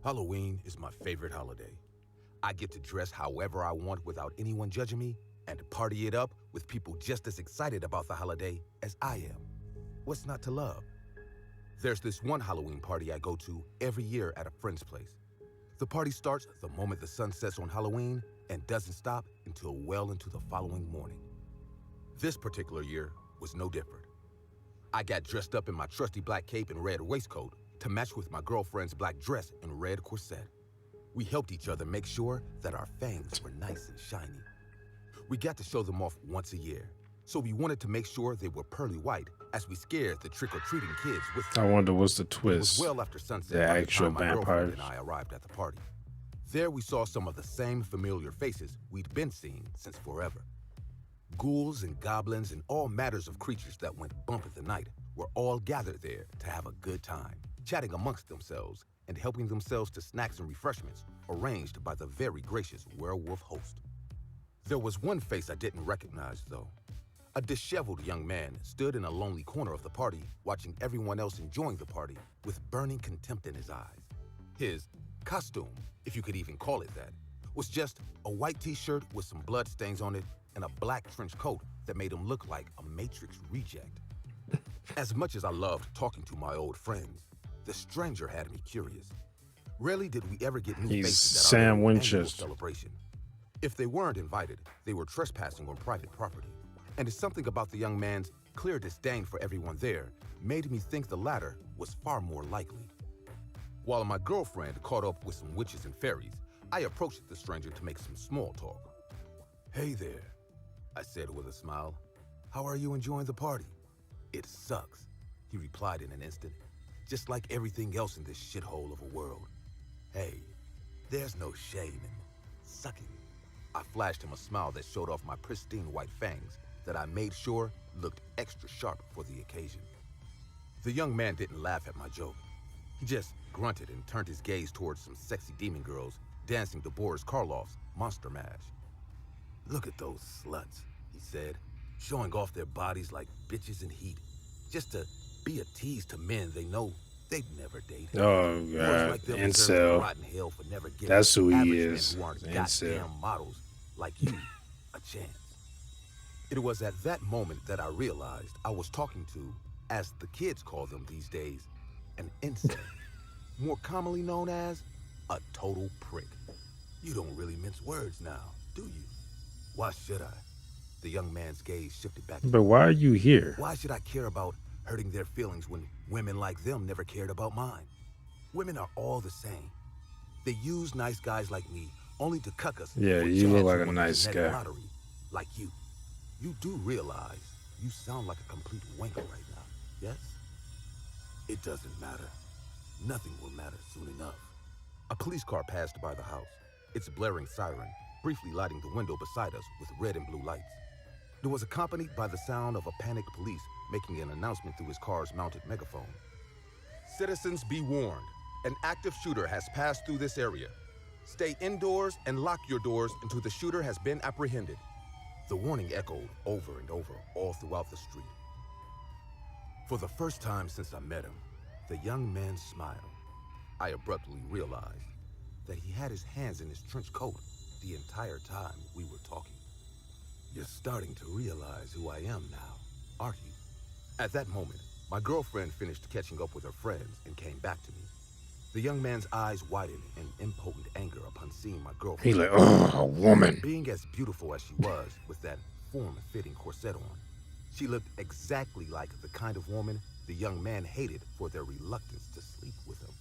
Halloween is my favorite holiday. I get to dress however I want without anyone judging me and party it up with people just as excited about the holiday as I am. What's not to love? There's this one Halloween party I go to every year at a friend's place. The party starts the moment the sun sets on Halloween and doesn't stop until well into the following morning. This particular year was no different. I got dressed up in my trusty black cape and red waistcoat to match with my girlfriend's black dress and red corset. We helped each other make sure that our fangs were nice and shiny. We got to show them off once a year, so we wanted to make sure they were pearly white as we scared the trick-or-treating kids with them. I wonder what's the It was twist. well after sunset The by the actual time my girlfriend vampires. and I arrived at the party. There we saw some of the same familiar faces we'd been seeing since forever. Ghouls and goblins and all matters of creatures that went bump in the night were all gathered there to have a good time, chatting amongst themselves and helping themselves to snacks and refreshments arranged by the very gracious werewolf host. There was one face I didn't recognize, though. A disheveled young man stood in a lonely corner of the party, watching everyone else enjoying the party with burning contempt in his eyes. His costume, if you could even call it that, was just a white t-shirt with some blood stains on it and a black trench coat that made him look like a Matrix reject. As much as I loved talking to my old friends, the stranger had me curious. Rarely did we ever get new He's faces at Sam our annual Winchester. celebration. If they weren't invited, they were trespassing on private property. And something about the young man's clear disdain for everyone there made me think the latter was far more likely. While my girlfriend caught up with some witches and fairies, I approached the stranger to make some small talk. "Hey there," I said with a smile. "How are you enjoying the party?" "It sucks," he replied in an instant, "just like everything else in this shithole of a world." "Hey, there's no shame in sucking." I flashed him a smile that showed off my pristine white fangs that I made sure looked extra sharp for the occasion. The young man didn't laugh at my joke. He just grunted and turned his gaze towards some sexy demon girls dancing to Boris Karloff's Monster Mash. "Look at those sluts," he said, "showing off their bodies like bitches in heat, just to be a tease to men they know they'd never date. Oh Boys god, like them deserve to incel. rot in hell for never giving That's who he average men is. who aren't Incel. goddamn models like you a chance." It was at that moment that I realized I was talking to, as the kids call them these days, an incel, more commonly known as a total prick. "You don't really mince words now, do you?" "Why should I?" The young man's gaze shifted back to But me. why are you here? "Why should I care about hurting their feelings when women like them never cared about mine? Women are all the same. They use nice guys like me only to cuck us. Yeah, for you look chads like who a won the nice genetic guy. lottery, like you. You do realize you sound like a complete wanker right now, yes?" "It doesn't matter. Nothing will matter soon enough." A police car passed by the house, its blaring siren briefly lighting the window beside us with red and blue lights. It was accompanied by the sound of a panicked police making an announcement through his car's mounted megaphone. "Citizens, be warned. An active shooter has passed through this area. Stay indoors and lock your doors until the shooter has been apprehended." The warning echoed over and over all throughout the street. For the first time since I met him, the young man smiled. I abruptly realized that he had his hands in his trench coat the entire time we were talking. "You're starting to realize who I am now, aren't you?" At that moment, my girlfriend finished catching up with her friends and came back to me. The young man's eyes widened in impotent anger upon seeing my girlfriend. He like, oh, a woman. Being as beautiful as she was with that form-fitting corset on, she looked exactly like the kind of woman the young man hated for their reluctance to sleep with him.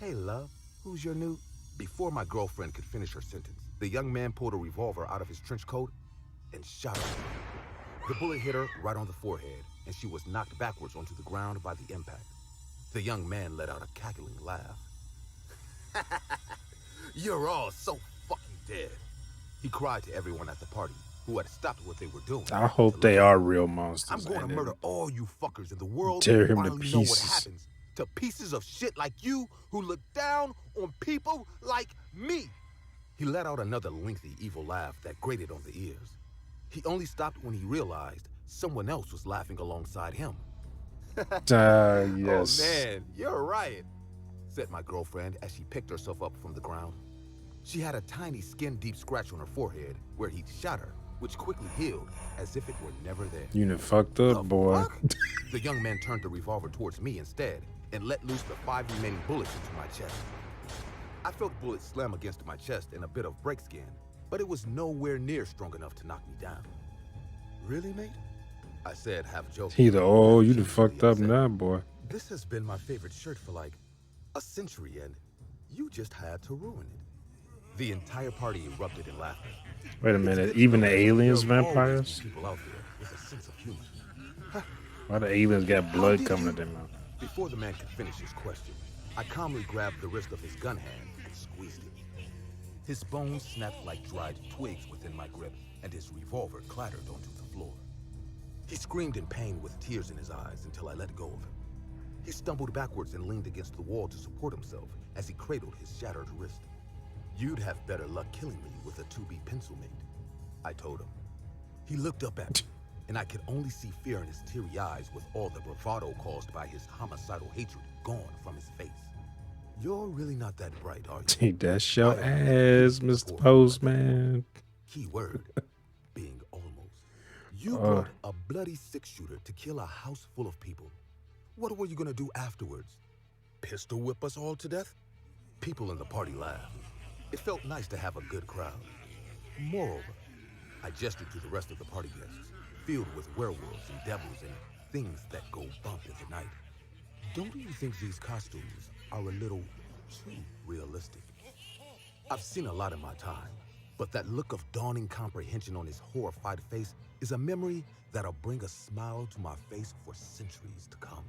"Hey, love, who's your new—" Before my girlfriend could finish her sentence, the young man pulled a revolver out of his trench coat and shot her. The bullet hit her right on the forehead, and she was knocked backwards onto the ground by the impact. The young man let out a cackling laugh. "You're all so fucking dead," he cried to everyone at the party, who had stopped what they were doing. I hope they are real monsters. "I'm going to murder all you fuckers in the world tear who him to finally know what pieces. happens to pieces of shit like you who look down on people like me." He let out another lengthy, evil laugh that grated on the ears. He only stopped when he realized someone else was laughing alongside him. Yes. "Oh man, you're right. said my girlfriend as she picked herself up from the ground. She had a tiny skin-deep scratch on her forehead where he'd shot her, which quickly healed as if it were never there. You done fucked up, boy. Fuck? The young man turned the revolver towards me instead and let loose the 5 remaining bullets into my chest. I felt bullets slam against my chest and a bit of break skin, but it was nowhere near strong enough to knock me down. Really, mate? I said, half joking. Either, oh, you done fucked up now, boy. This has been my favorite shirt for like a century, and you just had to ruin it. The entire party erupted in laughter. Wait a minute, even the aliens vampires? People out there with a sense of humor. Why the aliens got blood coming at their mouth? Before the man could finish his question, I calmly grabbed the wrist of his gun hand and squeezed it. His bones snapped like dried twigs within my grip, and his revolver clattered onto the floor. He screamed in pain with tears in his eyes until I let go of him. He stumbled backwards and leaned against the wall to support himself as he cradled his shattered wrist. You'd have better luck killing me with a 2B pencil, mate, I told him. He looked up at me, and I could only see fear in his teary eyes with all the bravado caused by his homicidal hatred gone from his face. You're really not that bright, are you? That's your ass, Mr. Postman. Key word, being almost. You brought a bloody 6-shooter to kill a house full of people. What were you gonna do afterwards? Pistol whip us all to death? People in the party laughed. It felt nice to have a good crowd. Moreover, I gestured to the rest of the party guests, filled with werewolves and devils and things that go bump in the night. Don't you think these costumes are a little too realistic? I've seen a lot in my time, but that look of dawning comprehension on his horrified face is a memory that'll bring a smile to my face for centuries to come.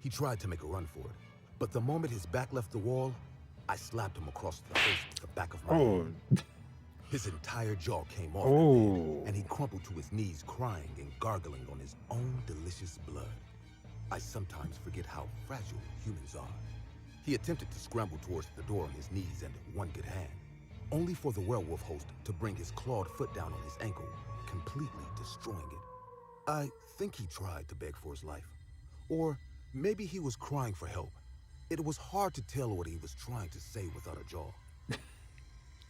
He tried to make a run for it, but the moment his back left the wall, I slapped him across the face with the back of my hand. His entire jaw came off, and he crumpled to his knees, crying and gargling on his own delicious blood. I sometimes forget how fragile humans are. He attempted to scramble towards the door on his knees and one good hand, only for the werewolf host to bring his clawed foot down on his ankle, completely destroying it. I think he tried to beg for his life. Or maybe he was crying for help. It was hard to tell what he was trying to say without a jaw.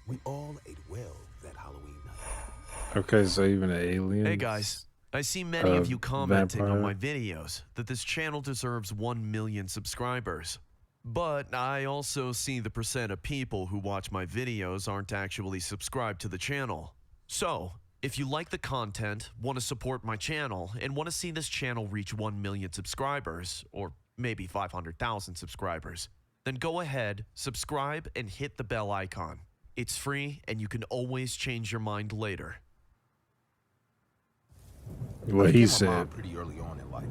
We all ate well that Halloween night. Okay, so even the aliens. Hey guys, I see many of you commenting on my videos that this channel deserves 1 million subscribers. But I also see the percent of people who watch my videos aren't actually subscribed to the channel. So, if you like the content, want to support my channel, and want to see this channel reach 1 million subscribers, or maybe 500,000 subscribers, then go ahead, subscribe, and hit the bell icon. It's free, and you can always change your mind later. What he said. Pretty early on in life.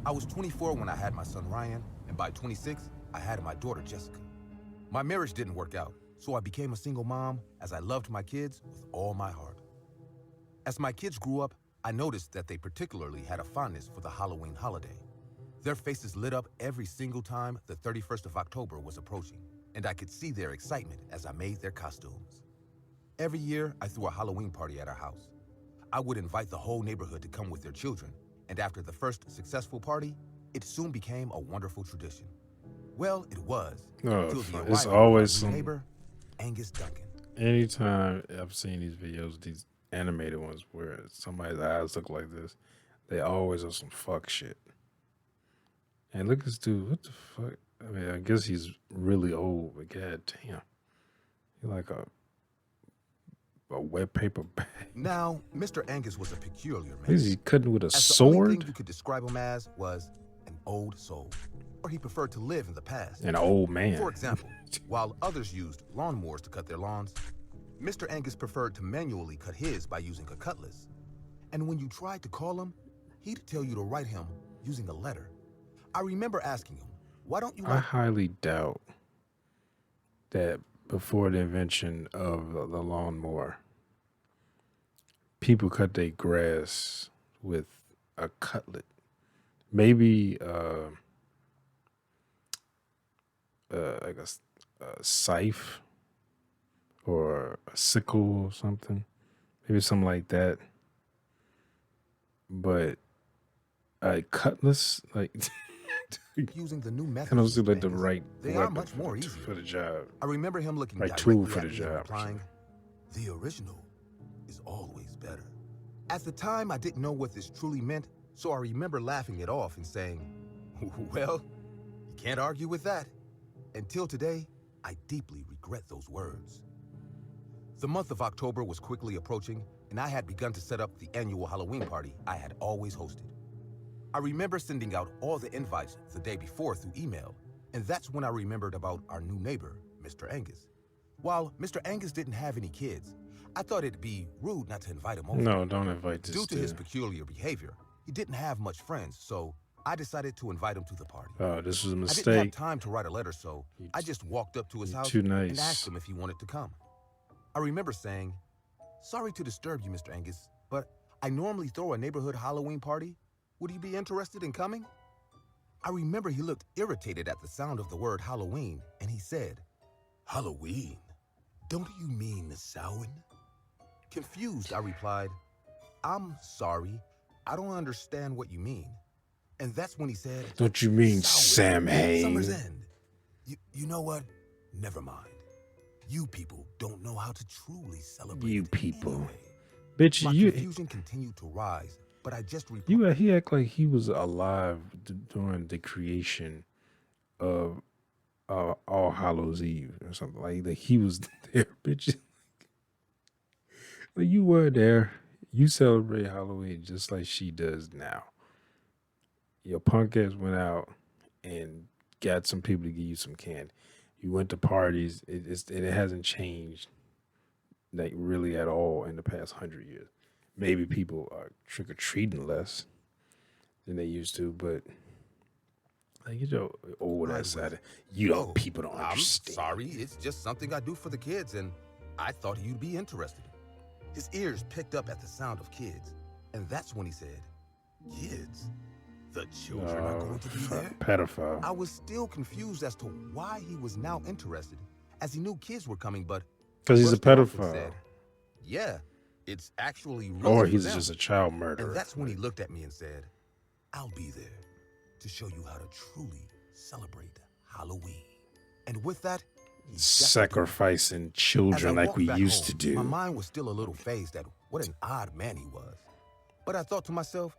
I was 24 when I had my son Ryan, and by 26, I had my daughter Jessica. My marriage didn't work out, so I became a single mom as I loved my kids with all my heart. As my kids grew up, I noticed that they particularly had a fondness for the Halloween holiday. Their faces lit up every single time the 31st of October was approaching, and I could see their excitement as I made their costumes. Every year, I threw a Halloween party at our house. I would invite the whole neighborhood to come with their children, and after the first successful party, it soon became a wonderful tradition. Well, it was. It's always some neighbor, Angus Duncan. Anytime I've seen these videos, these animated ones where somebody's eyes look like this, they always are some fuck shit. And look at this dude, what the fuck? I mean, I guess he's really old, but god damn. He's like a wet paper bag. Now, Mr. Angus was a peculiar man. Is he cutting with a sword? The only sword? thing you could describe him as was an old soul, or he preferred to live in the past. An old man. For example, while others used lawnmowers to cut their lawns, Mr. Angus preferred to manually cut his by using a cutlass. And when you tried to call him, he'd tell you to write him using a letter. I remember asking him, why don't you I highly doubt that before the invention of the lawnmower, people cut their grass with a cutlet. Maybe like a scythe or a sickle or something. Maybe something like that. But a cutlass, like using the new methods. Kind of seems like the right they are much more easier for the job. I remember him looking right directly tool for at the me and job. replying, "The original is always better." At the time, I didn't know what this truly meant, so I remember laughing it off and saying, "Well, you can't argue with that." Until today, I deeply regret those words. The month of October was quickly approaching, and I had begun to set up the annual Halloween party I had always hosted. I remember sending out all the invites the day before through email, and that's when I remembered about our new neighbor, Mr. Angus. While Mr. Angus didn't have any kids, I thought it'd be rude not to invite him over. No, don't invite this Due to his peculiar behavior, he didn't have much friends, so I decided to invite him to the party. Oh, this was a mistake. I didn't have time to write a letter, so I just walked up to his house and asked him if he wanted to come. I remember saying, "Sorry to disturb you, Mr. Angus, but I normally throw a neighborhood Halloween party. Would you be interested in coming?" I remember he looked irritated at the sound of the word Halloween, and he said, "Halloween? Don't you mean Samhain?" Confused, I replied, "I'm sorry, I don't understand what you mean." And that's when he said, "Don't you mean Samhain? Summer's End. You know what? Never mind. You people don't know how to truly celebrate. You people. Anyway." Bitch, My you... confusion continued to rise, but I just he act like he was alive during the creation of All Hallows Eve or something. Like he was there, bitch. Like you were there. You celebrate Halloween just like she does now. Your punk ass went out and got some people to give you some candy. You went to parties. It hasn't changed like really at all in the past 100 years. Maybe people are trick-or-treating less than they used to, but like get your old ass out of it. People don't understand. I'm sorry, it's just something I do for the kids, and I thought you'd be interested. His ears picked up at the sound of kids, and that's when he said, "Kids? The children are going to be there?" Pedophile. I was still confused as to why he was now interested, as he knew kids were coming, but because he's a pedophile. Said, "Yeah, it's actually really or he's just a child murderer." And that's when he looked at me and said, "I'll be there to show you how to truly celebrate Halloween." And with that, sacrificing children like we used to do. My mind was still a little phased at what an odd man he was. But I thought to myself,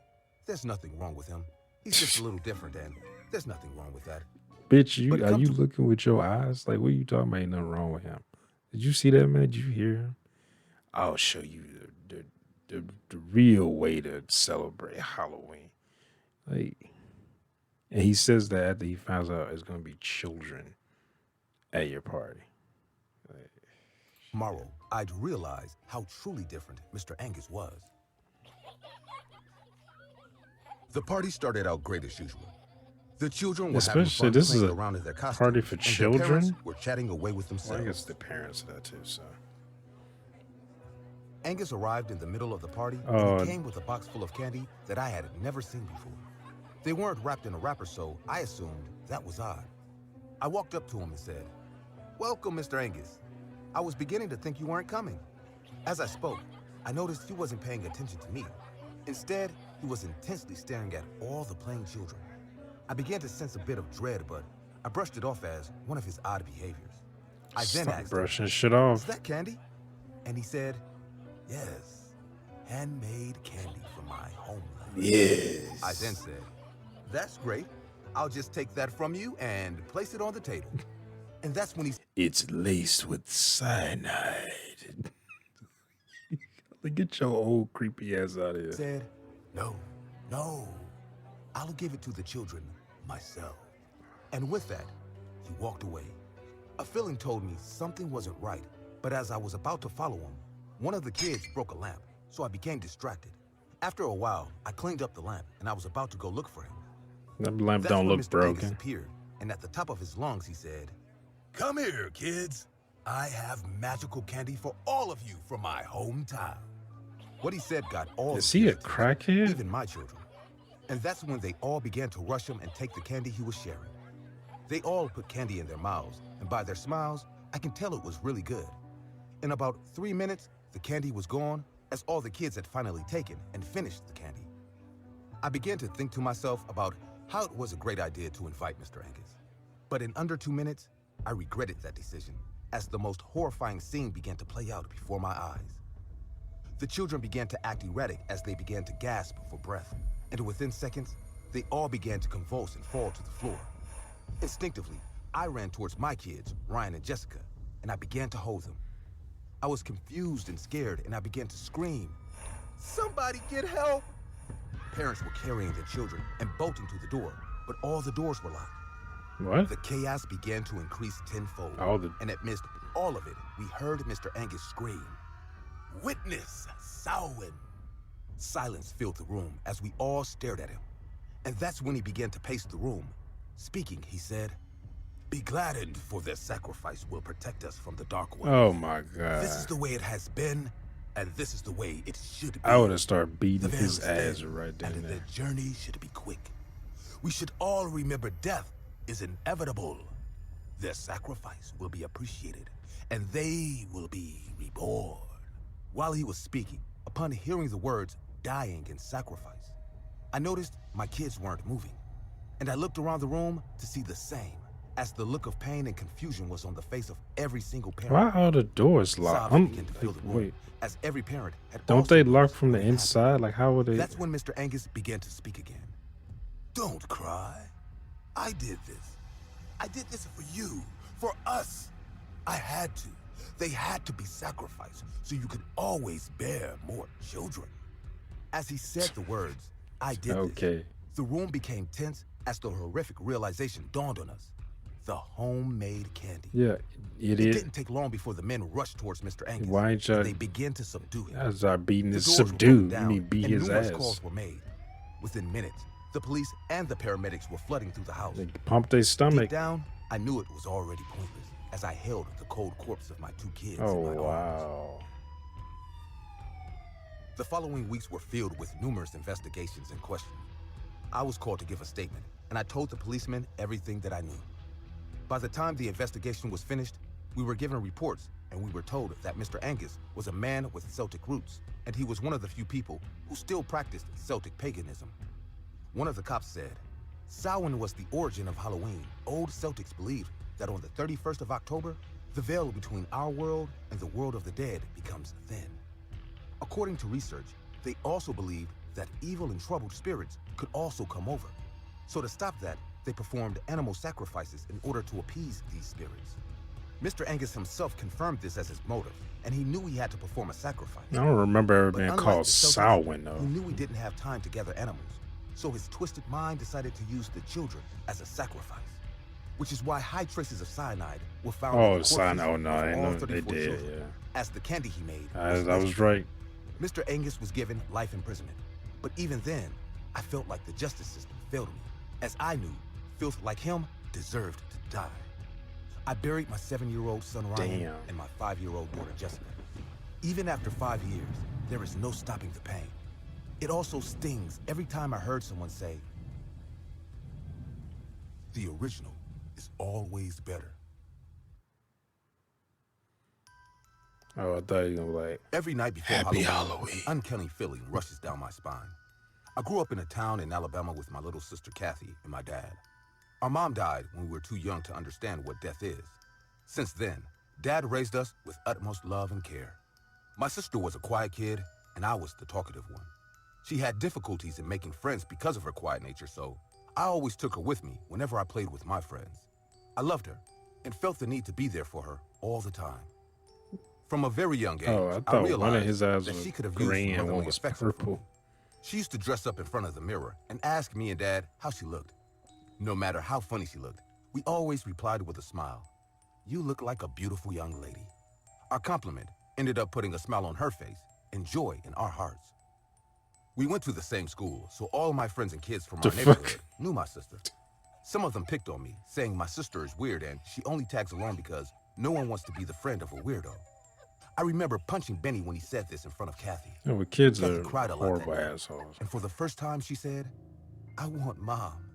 there's nothing wrong with him. He's just a little different, and there's nothing wrong with that. Bitch, are you looking with your eyes? Like, what are you talking about? Ain't nothing wrong with him. Did you see that, man? Did you hear him? I'll show you the real way to celebrate Halloween. Like, and he says that after he finds out it's going to be children at your party. Like, tomorrow, I'd realize how truly different Mr. Angus was. The party started out great as usual. The children were having fun playing around in their costumes. Party for children? Their parents were chatting away with themselves. Well, I guess the parents of that too, so. Angus arrived in the middle of the party and he came with a box full of candy that I had never seen before. They weren't wrapped in a wrapper, so I assumed that was odd. I walked up to him and said, "Welcome, Mr. Angus. I was beginning to think you weren't coming." As I spoke, I noticed he wasn't paying attention to me. Instead, he was intensely staring at all the playing children. I began to sense a bit of dread, but I brushed it off as one of his odd behaviors. I then asked brushing shit off. "Is that candy?" And he said, "Yes, handmade candy from my homeland." Yes. I then said, "That's great. I'll just take that from you and place it on the table." And that's when he said, "It's laced with cyanide." Get your old creepy ass out of here. Said, No, I'll give it to the children myself." And with that, he walked away. A feeling told me something wasn't right, but as I was about to follow him, one of the kids broke a lamp, so I became distracted. After a while, I cleaned up the lamp, and I was about to go look for him. That lamp That's don't when look Mr. broken. Angus appeared, and at the top of his lungs, he said, "Come here, kids. I have magical candy for all of you from my hometown." What he said got all Is he a crackhead? even my children. And that's when they all began to rush him and take the candy he was sharing. They all put candy in their mouths, and by their smiles, I can tell it was really good. In about 3 minutes, the candy was gone, as all the kids had finally taken and finished the candy. I began to think to myself about how it was a great idea to invite Mr. Angus. But in under 2 minutes, I regretted that decision as the most horrifying scene began to play out before my eyes. The children began to act erratic as they began to gasp for breath, and within seconds, they all began to convulse and fall to the floor. Instinctively, I ran towards my kids, Ryan and Jessica, and I began to hold them. I was confused and scared, and I began to scream, "Somebody get help!" Parents were carrying their children and bolting to the door, but all the doors were locked. What? The chaos began to increase tenfold, and amidst all of it, we heard Mr. Angus scream, "Witness, Samhain!" Silence filled the room as we all stared at him. And that's when he began to pace the room. Speaking, he said, "Be gladdened, for their sacrifice will protect us from the dark one." Oh my God. This is the way it has been, and this is the way it should be. I would have started beating The his veil is ass thin, right then and and there. the journey should be quick. We should all remember death is inevitable. Their sacrifice will be appreciated, and they will be reborn. While he was speaking, upon hearing the words dying and sacrifice, I noticed my kids weren't moving, and I looked around the room to see the same, as the look of pain and confusion was on the face of every single parent. Why are the doors locked? Sobs began to fill the room, Wait, as every parent had don't also they lock noticed from the what had happened. inside? Like how would they? That's when Mr. Angus began to speak again. "Don't cry. I did this. I did this for you, for us. I had to. They had to be sacrificed so you could always bear more children." As he said the words, "I did Okay. this," the room became tense as the horrific realization dawned on us. The homemade candy. Yeah, It idiot. didn't take long before the men rushed towards Mr. Angus. Why ain't y'all? They began to subdue him. I start beating The this doors were subdue. broken You down, need to beat and his numerous ass. calls were made. Within minutes, the police and the paramedics were flooding through the house. They pump their Deep stomach. down, I knew it was already pointless as I held the cold corpse of my 2 kids Oh in my arms. wow. The following weeks were filled with numerous investigations and questioning. I was called to give a statement, and I told the policemen everything that I knew. By the time the investigation was finished, we were given reports, and we were told that Mr. Angus was a man with Celtic roots, and he was one of the few people who still practiced Celtic paganism. One of the cops said, "Samhain was the origin of Halloween. Old Celtics believed that on the 31st of October, the veil between our world and the world of the dead becomes thin." According to research, they also believed that evil and troubled spirits could also come over. So to stop that, they performed animal sacrifices in order to appease these spirits. Mr. Angus himself confirmed this as his motive, and he knew he had to perform a sacrifice. I don't remember ever But being unlike called the Celtics, Samhain he though. knew he didn't have time to gather animals, so his twisted mind decided to use the children as a sacrifice, which is why high traces of cyanide were found. in Oh, the corpses cyanide. Oh no, of I didn't all know they 34 did. children, Yeah, as the candy he made I was was legendary. right. Mr. Angus was given life imprisonment, but even then, I felt like the justice system failed me, as I knew filth like him deserved to die. I buried my 7-year-old son Ryan Damn. and my 5-year-old daughter Jessica. Even after 5 years, there is no stopping the pain. It also stings every time I heard someone say, "The original is always better." Oh, I thought you were like, Every night before Happy Halloween, Halloween. an uncanny feeling rushes down my spine. I grew up in a town in Alabama with my little sister Kathy and my dad. Our mom died when we were too young to understand what death is. Since then, Dad raised us with utmost love and care. My sister was a quiet kid, and I was the talkative one. She had difficulties in making friends because of her quiet nature, so I always took her with me whenever I played with my friends. I loved her and felt the need to be there for her all the time. From a very young age, oh, I I thought realized one of his eyes that was she could have used green some and one motherly was affection from purple. me. She used to dress up in front of the mirror and ask me and Dad how she looked. No matter how funny she looked, we always replied with a smile. "You look like a beautiful young lady." Our compliment ended up putting a smile on her face and joy in our hearts. We went to the same school, so all my friends and kids from our The fuck? neighborhood knew my sister. Some of them picked on me, saying my sister is weird and she only tags along because no one wants to be the friend of a weirdo. I remember punching Benny when he said this in front of Kathy. You know, kids Kathy are cried a lot that horrible night. assholes. And for the first time, she said, "I want Mom."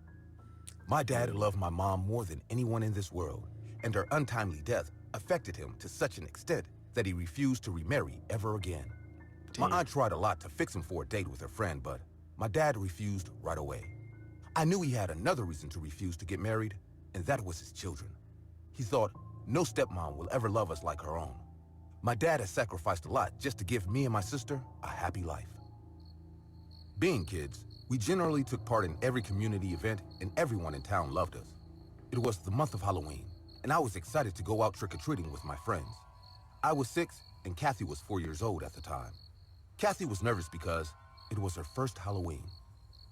My dad loved my mom more than anyone in this world, and her untimely death affected him to such an extent that he refused to remarry ever again. My Damn. aunt tried a lot to fix him for a date with her friend, but my dad refused right away. I knew he had another reason to refuse to get married, and that was his children. He thought, no stepmom will ever love us like her own. My dad has sacrificed a lot just to give me and my sister a happy life. Being kids, we generally took part in every community event and everyone in town loved us. It was the month of Halloween, and I was excited to go out trick-or-treating with my friends. I was 6 and Kathy was 4 years old at the time. Kathy was nervous because it was her first Halloween.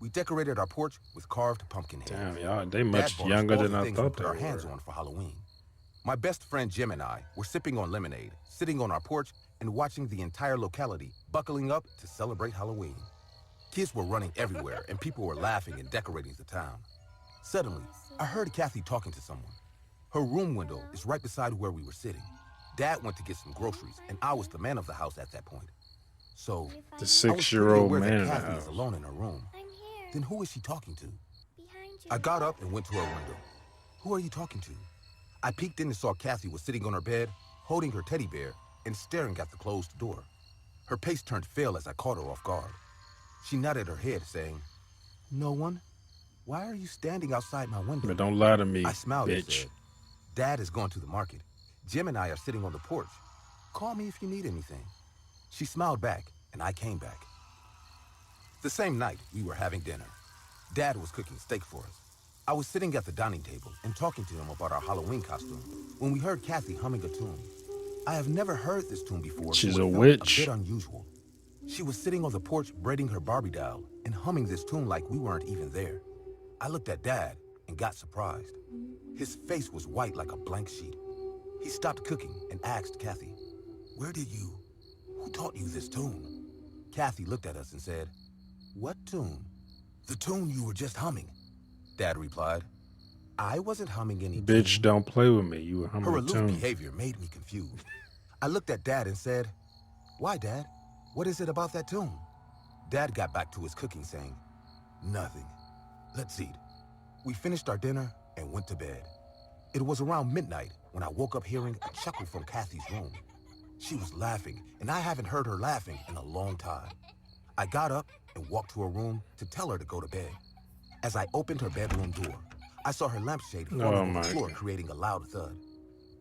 We decorated our porch with carved pumpkin heads. Damn, y'all, they much younger than I thought they were. Our hands on for Halloween. My best friend Jim and I were sipping on lemonade, sitting on our porch, and watching the entire locality buckling up to celebrate Halloween. Kids were running everywhere, and people were laughing and decorating the town. Suddenly, I heard Kathy talking to someone. Her room window is right beside where we were sitting. Dad went to get some groceries, and I was the man of the house at that point. So, the 6-year-old man in the Kathy house. is alone in her room. Then who is she talking to? I got up and went to her window. Who are you talking to? I peeked in and saw Kathy was sitting on her bed, holding her teddy bear, and staring at the closed door. Her pace turned pale as I caught her off guard. She nodded her head, saying, "No one? Why are you standing outside my window?" But don't lie to me, I smiled bitch. and said, "Dad has gone to the market. Jim and I are sitting on the porch. Call me if you need anything." She smiled back, and I came back. The same night, we were having dinner. Dad was cooking steak for us. I was sitting at the dining table and talking to him about our Halloween costume when we heard Kathy humming a tune. I have never heard this tune before. She's so a it felt witch. A bit unusual. She was sitting on the porch braiding her Barbie doll and humming this tune like we weren't even there. I looked at Dad and got surprised. His face was white like a blank sheet. He stopped cooking and asked Kathy, who taught you this tune?" Kathy looked at us and said, "What tune?" "The tune you were just humming," Dad replied. I wasn't humming any Bitch, tune. don't play with me. You were humming Her a aloof tune. behavior made me confused. I looked at Dad and said, "Why, Dad? What is it about that tune?" Dad got back to his cooking saying, "Nothing. Let's eat." We finished our dinner and went to bed. It was around midnight when I woke up hearing a chuckle from Kathy's room. She was laughing, and I haven't heard her laughing in a long time. I got up and walked to her room to tell her to go to bed. As I opened her bedroom door, I saw her lampshade falling on the floor, creating a loud thud.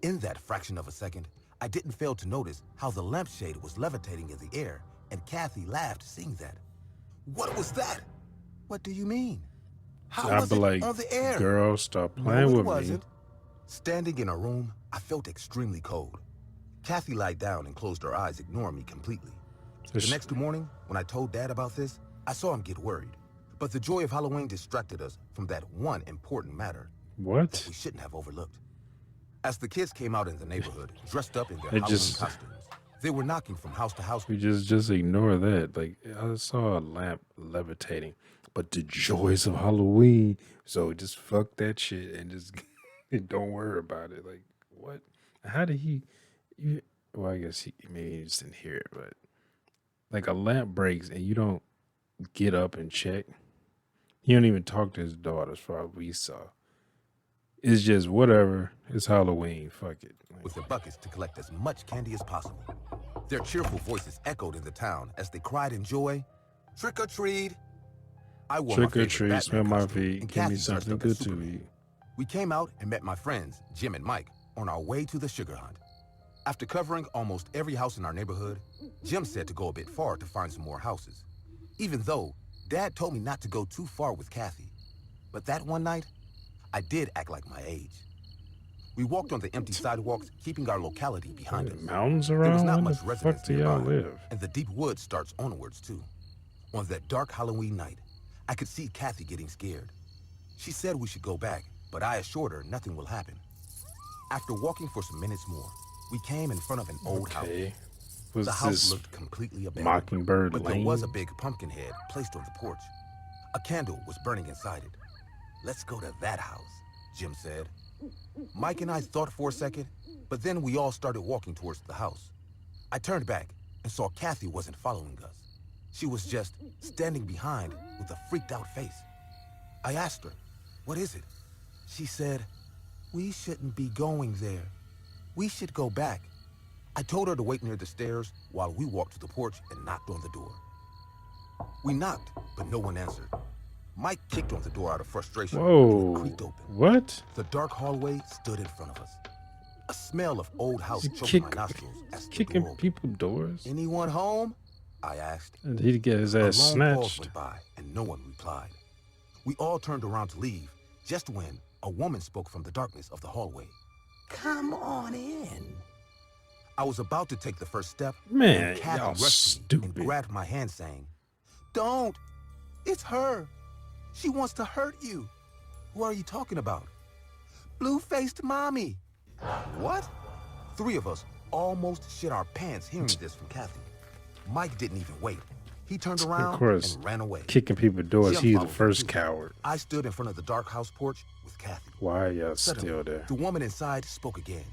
In that fraction of a second, I didn't fail to notice how the lampshade was levitating in the air, and Kathy laughed seeing that. "What was that?" "What do you mean? How I'd was be it like, on the air?" "Girl, stop "No, playing it with wasn't." me." Standing in her room, I felt extremely cold. Kathy lied down and closed her eyes, ignoring me completely. The next morning, when I told Dad about this, I saw him get worried. But the joy of Halloween distracted us from that one important matter that we shouldn't have overlooked. As the kids came out in the neighborhood, dressed up in their Halloween costumes, they were knocking from house to house. We just ignore that. Like, I saw a lamp levitating, but the joys of Halloween. So just fuck that shit and just don't worry about it. Like, what? How did he? Well, I guess maybe he just didn't hear it, but like a lamp breaks and you don't get up and check. He don't even talk to his daughter, as far as we saw. It's just whatever. It's Halloween. Fuck it. With their buckets to collect as much candy as possible. Their cheerful voices echoed in the town as they cried in joy, "Trick or treat!" I wore Trick my or favorite treat, Batman smell my costume, feet, and give me Kathy dressed something up as good to Superman. eat. We came out and met my friends, Jim and Mike, on our way to the sugar hunt. After covering almost every house in our neighborhood, Jim said to go a bit far to find some more houses. Even though Dad told me not to go too far with Kathy. But that one night, I did act like my age. We walked on the empty sidewalks, keeping our locality behind us. Mountains around? There was not Where much the residence fuck do y'all nearby, live? and the deep woods starts onwards too. On that dark Halloween night, I could see Kathy getting scared. She said we should go back, but I assured her nothing will happen. After walking for some minutes more, we came in front of an old house. Was the house this looked completely abandoned, Mockingbird but Lane? there was a big pumpkin head placed on the porch. A candle was burning inside it. "Let's go to that house," Jim said. Mike and I thought for a second, but then we all started walking towards the house. I turned back and saw Kathy wasn't following us. She was just standing behind with a freaked out face. I asked her, "What is it?" She said, "We shouldn't be going there. We should go back." I told her to wait near the stairs while we walked to the porch and knocked on the door. We knocked, but no one answered. Mike kicked on the door out of frustration. Whoa. It creaked open. What? The dark hallway stood in front of us. A smell of old house He's choked my nostrils as the kicking door opened. people doors? Anyone home? I asked. And he'd get his ass A long pause snatched. went by, and no one replied. We all turned around to leave, just when a woman spoke from the darkness of the hallway. Come on in. I was about to take the first step Man, when Kathy y'all rushed me stupid. and grabbed my hand, saying, "Don't! It's her. She wants to hurt you." Who are you talking about? Blue-faced mommy. What? Three of us almost shit our pants hearing this from Kathy. Mike didn't even wait. He turned around Of course, and ran away. kicking people doors, Jim he's the followed first him, too. coward. I stood in front of the dark house porch with Kathy. Why are y'all Suddenly, still there? the woman inside spoke again.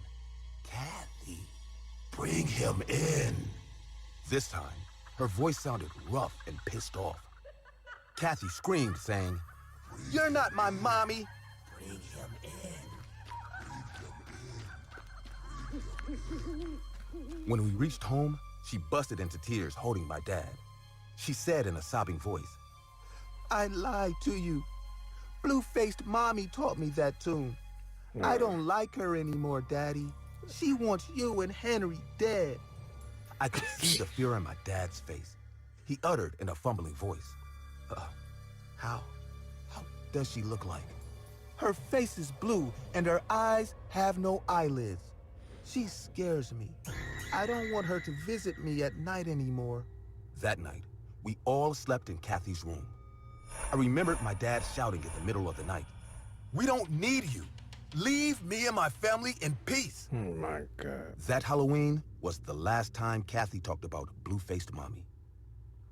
Kathy, bring him in. This time, her voice sounded rough and pissed off. Kathy screamed, saying, "You're not my mommy. Bring him in." When we reached home, she busted into tears holding my dad. She said in a sobbing voice, "I lied to you. Blue-faced mommy taught me that tune. I don't like her anymore, Daddy. She wants you and Henry dead." I could see the fear in my dad's face. He uttered in a fumbling voice, How does she look like?" "Her face is blue and her eyes have no eyelids. She scares me. I don't want her to visit me at night anymore." That night, we all slept in Kathy's room. I remembered my dad shouting in the middle of the night, "We don't need you. Leave me and my family in peace." Oh my God. That Halloween was the last time Kathy talked about blue-faced mommy.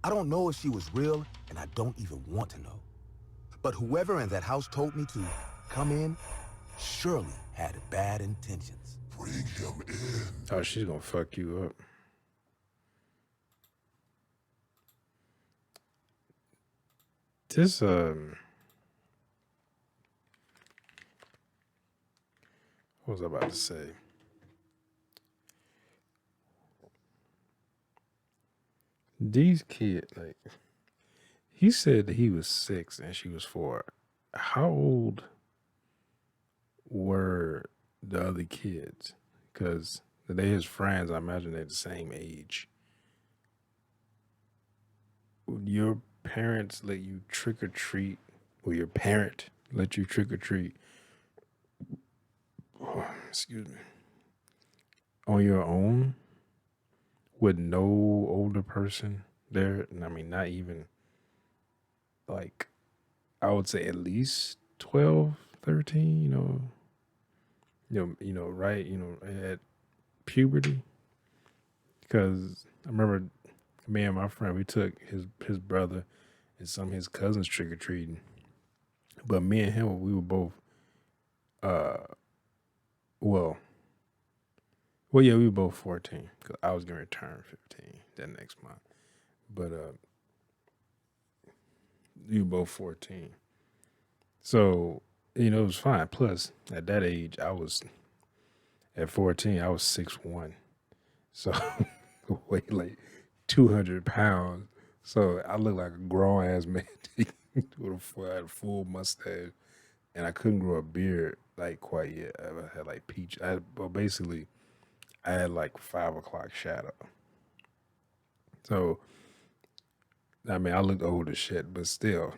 I don't know if she was real, and I don't even want to know. But whoever in that house told me to come in surely had bad intentions. Bring him in. Oh, she's gonna fuck you up. This, what was I about to say? These kids, like, he said that he was 6 and she was 4. How old were the other kids? Because they're his friends. I imagine they're the same age. Would your parents let you trick or treat, or your parent let you trick or treat, excuse me, on your own with no older person there? I mean, not even, like, I would say at least 12, 13, right, at puberty. Because I remember me and my friend, we took his brother and some of his cousins trick-or-treating. But me and him, we were both, well, yeah, we were both 14. Because I was going to turn 15 that next month. But we were both 14. So, it was fine. Plus, at that age, at 14, I was 6'1". So, weighed like 200 pounds. So, I looked like a grown-ass man with a full mustache. And I couldn't grow a beard, like, quite yet. I had, like, peach. Basically, I had, like, 5 o'clock shadow. So, I mean, I looked old as shit, but still.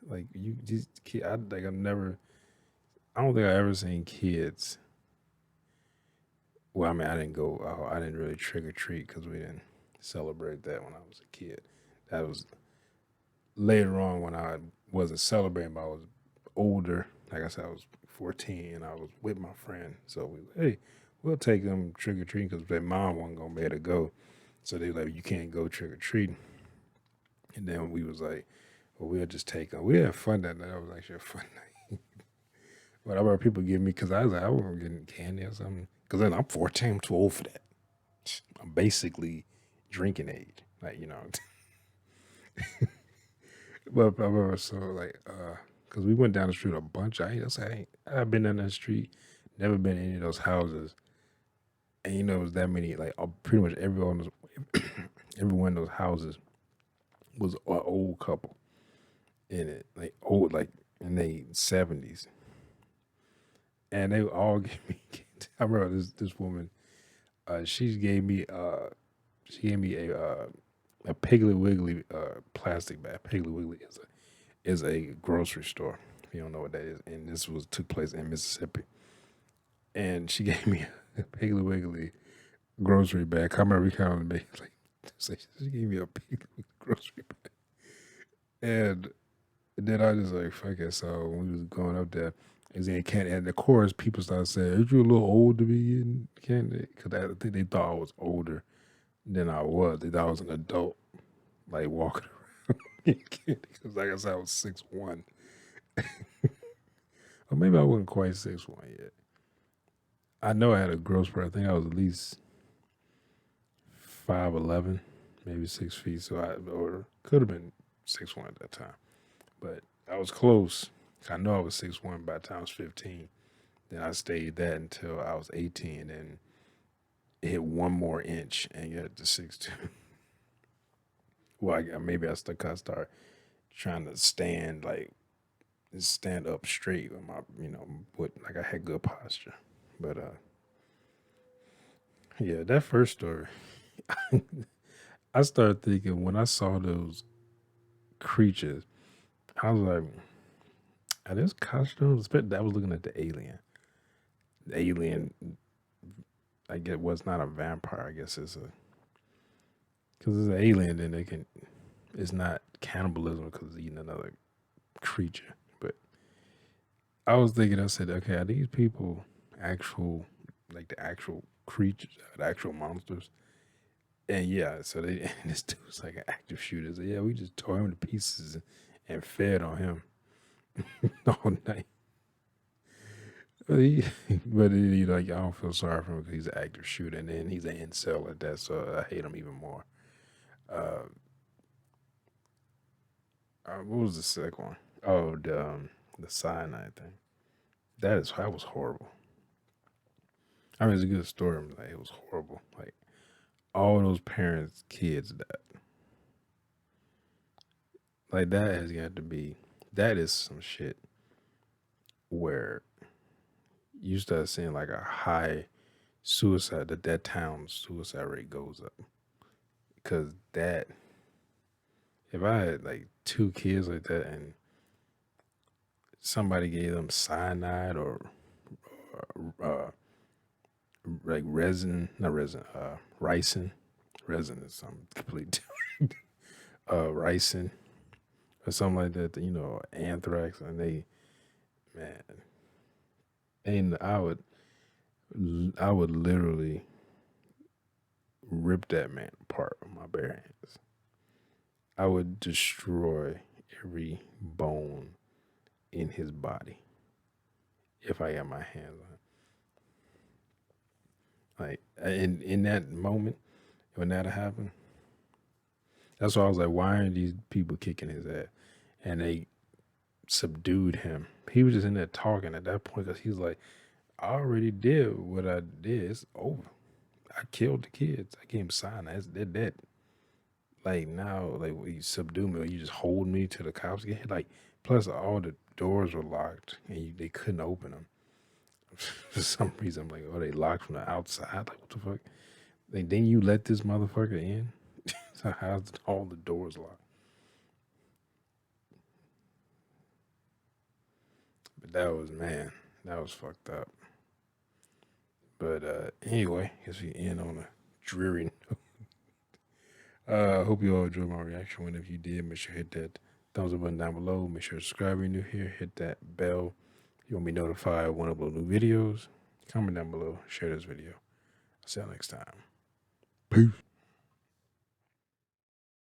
Like, you just, I don't think I ever seen kids. Well, I mean, I didn't really trick or treat because we didn't celebrate that when I was a kid. That was later on when I wasn't celebrating, but I was older. Like I said, I was 14 and I was with my friend. So we'll take them trick or treating because their mom wasn't going to be able to go. So they were like, you can't go trick or treating. And then we was like, well, we'll just take them. We had fun that night. That was actually a fun night. But I remember people giving me, because I was like, I wasn't getting candy or something. Because then I'm 14, I'm too old for that. I'm basically drinking age. Like, But I remember, so like, because we went down the street a bunch. I've been down that street, never been in any of those houses. And it was that many, like pretty much everyone in those houses was an old couple. in it, like old, like in their 70s, and they all gave me. I remember this woman. She gave me a Piggly Wiggly plastic bag. Piggly Wiggly is a grocery store. If you don't know what that is, and this took place in Mississippi. And she gave me a Piggly Wiggly grocery bag. I remember counting me like she gave me a Piggly Wiggly grocery bag, and then I just like fuck it. So when we was going up there, is in candy, and of course people started saying, "Are you a little old to be in candy?" Because I think they thought I was older than I was. They thought I was an adult, like walking around in candy. Because like I said, I was 6'1", or maybe I wasn't quite 6'1" yet. I know I had a growth spurt. I think I was at least 5'11", maybe 6 feet. So or could have been 6'1" at that time, but I was close. I know I was 6'1" by the time I was 15. Then I stayed that until I was 18, and it hit one more inch and got to 6'2". Well, maybe I started trying to stand up straight with my, like I had good posture. But yeah, that first story, I started thinking when I saw those creatures, I was like, are those costumes? I was looking at the alien. The alien, I guess, was not a vampire. I guess because it's an alien, then it's not cannibalism because it's eating another creature. But I was thinking, I said, okay, are these people actual, like the actual creatures, the actual monsters? And yeah, so and this dude was like an active shooter. So yeah, we just tore him to pieces and fed on him all night. But I don't feel sorry for him because he's an active shooter, and then he's an incel at that, so I hate him even more. What was the second one? Oh, the cyanide thing. That was horrible. I mean, it's a good story. But like, it was horrible. Like all those parents' kids died. Like that has got to be. That is some shit where you start seeing like a high suicide. That town's suicide rate goes up because that. If I had like 2 kids like that and somebody gave them cyanide or like ricin. Resin is something completely different. Ricin or something like that, anthrax, and I would literally rip that man apart with my bare hands. I would destroy every bone in his body if I got my hands on it. Like in that moment when that happened, that's why I was like, why aren't these people kicking his ass? And they subdued him. He was just in there talking at that point because he's like, I already did what I did. It's over. I killed the kids. I gave him cyanide. They're dead. Like now, like you subdue me, or you just hold me to the cops again. Like plus all the doors were locked and they couldn't open them for some reason. I'm like, oh, they locked from the outside. Like what the fuck? Like then you let this motherfucker in? So how's all the doors locked? But that was fucked up. But anyway, I guess we end on a dreary note. Hope you all enjoyed my reaction. Whenever you did, make sure to hit that thumbs up button down below. Make sure to subscribe if you're new here. Hit that bell. You want to be notified when I upload new videos. Comment down below. Share this video. I'll see you next time. Peace.